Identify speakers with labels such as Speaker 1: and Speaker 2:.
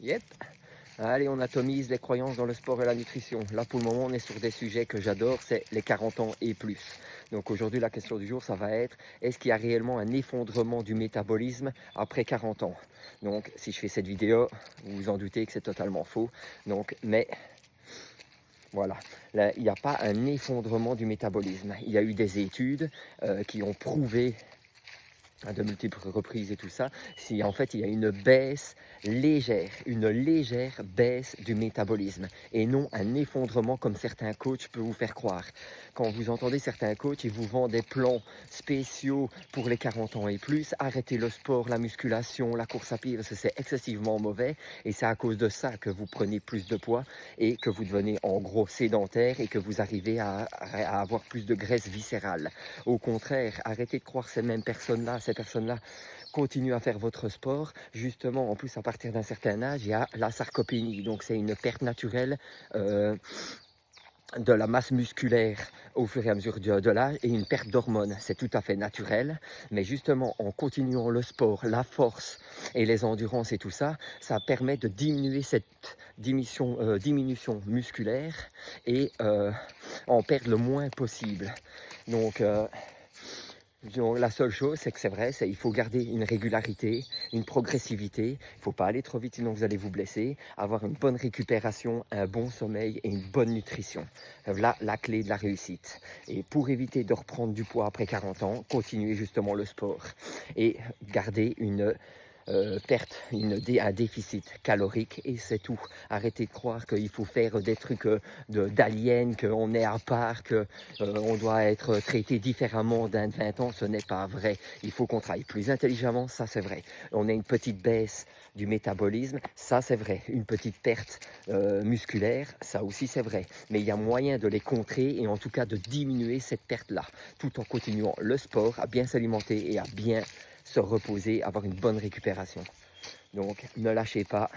Speaker 1: Yep. Allez, on atomise les croyances dans le sport et la nutrition. Là, pour le moment, on est sur des sujets que j'adore, c'est les 40 ans et plus. Donc aujourd'hui, la question du jour, ça va être, est-ce qu'il y a réellement un effondrement du métabolisme après 40 ans? Donc, si je fais cette vidéo, vous vous en doutez que c'est totalement faux. Donc, mais voilà, là, il n'y a pas un effondrement du métabolisme. Il y a eu des études qui ont prouvé à de multiples reprises et tout ça, si en fait il y a une légère baisse du métabolisme et non un effondrement comme certains coachs peuvent vous faire croire. Quand vous entendez certains coachs, ils vous vendent des plans spéciaux pour les 40 ans et plus, arrêtez le sport, la musculation, la course à pied parce que c'est excessivement mauvais et c'est à cause de ça que vous prenez plus de poids et que vous devenez en gros sédentaire et que vous arrivez à avoir plus de graisse viscérale. Au contraire, arrêtez de croire ces mêmes personnes-là, ces personnes-là continuent à faire votre sport. Justement, en plus, à partir d'un certain âge, il y a la sarcopénie. Donc, c'est une perte naturelle de la masse musculaire au fur et à mesure de l'âge et une perte d'hormones. C'est tout à fait naturel. Mais justement, en continuant le sport, la force et les endurances et tout ça, ça permet de diminuer cette diminution musculaire et en perdre le moins possible. Donc, la seule chose, c'est que c'est vrai, il faut garder une régularité, une progressivité. Il ne faut pas aller trop vite, sinon vous allez vous blesser. Avoir une bonne récupération, un bon sommeil et une bonne nutrition. Voilà la clé de la réussite. Et pour éviter de reprendre du poids après 40 ans, continuez justement le sport et garder une perte, un déficit calorique et c'est tout. Arrêtez de croire qu'il faut faire des trucs d'aliens, qu'on est à part, qu'on doit être traité différemment d'un de 20 ans. Ce n'est pas vrai. Il faut qu'on travaille plus intelligemment, ça c'est vrai. On a une petite baisse du métabolisme, ça c'est vrai. Une petite perte musculaire, ça aussi c'est vrai. Mais il y a moyen de les contrer et en tout cas de diminuer cette perte-là, tout en continuant le sport, à bien s'alimenter et à bien se reposer, avoir une bonne récupération. Donc, ne lâchez pas.